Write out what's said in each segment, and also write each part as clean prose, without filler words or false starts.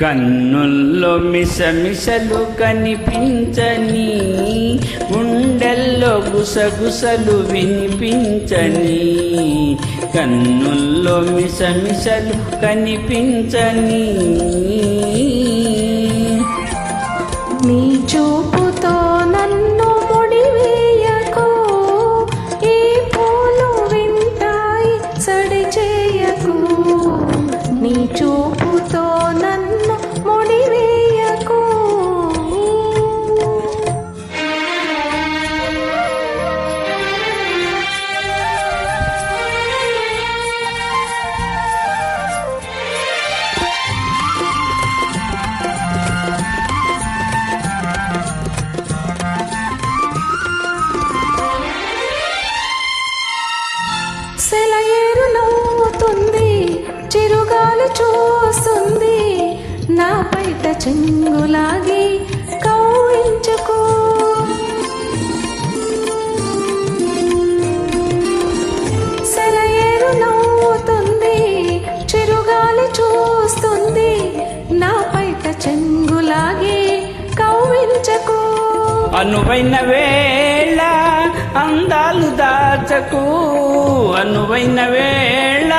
కన్నుల్లో మిసమిసలు కనిపించని, గుండెల్లో గుసగుసలు వినిపించని. కన్నుల్లో మిసమిసలు కనిపించని, నీ చూపుతో నన్ను ముడివేయకు, ఈ పూలు వింటాయి సడి చేయకు. నీ చూపుతో నన్ను ముడివేయకు. సెలయేరు నవ్వుతుంది, చిరుగాలి చూస్తుంది, నా బయట చెంగులాగి కౌయించుకో. సెలయేరు నవ్వుతుంది, చిరుగాలి చూస్తుంది, నా బయట చెంగులాగి కౌయించుకో. అనువైన వేళ అందాలు దాచకు, అనువైన వేళ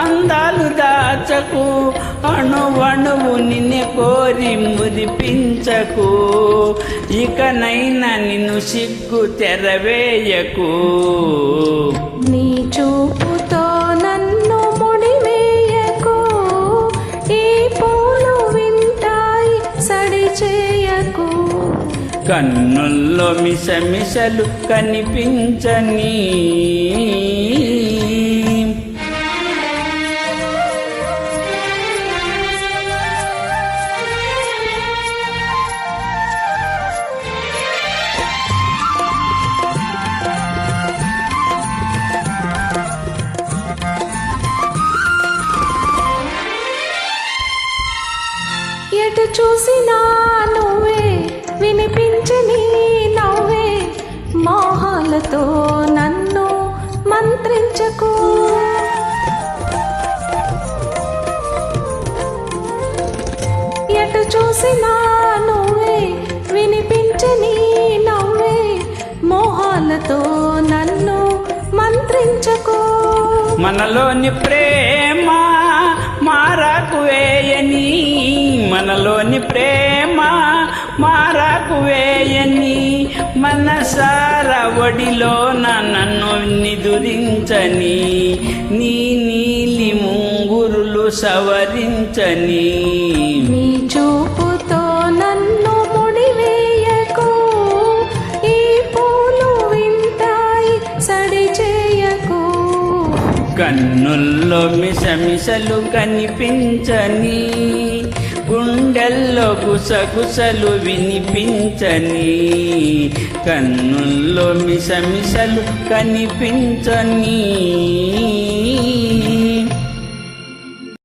అందాలు దాచకు. అణువణువు నిన్ను కోరి మురిపించకు, ఇకనైనా నిన్ను సిగ్గు తెరవేయకు. నీ చూపుతో నన్ను ముడివేయకు, ఈ పూలు వింటాయి సడి చేయకు. కన్నుల్లో మిసమిసలు కనిపించని, ఎటు చూసినా నువ్వే, వినిపించని నవ్వే, మోహాలతో నన్ను మంత్రించకు. ఎటు చూసినా నువ్వే, వినిపించని నవ్వే, మోహాలతో నన్ను మంత్రించకు. మనలోని ప్రేమ మారాకు వేయని, మనలోని ప్రేమ మారాకు వేయని. మనసార ఒడిలో నన్ను నిదురించని, నీ నీలి ముంగురులు సవరించని. నీ చూపుతో నన్ను ముడివేయకు, ఈ పూలు వింటాయి సడి చేయకు. కన్నుల్లో మిసమిసలు కనిపించని, గుండెల్లో గుసగుసలు వినిపించని. కన్నుల్లో మిసమిసలు కనిపించని.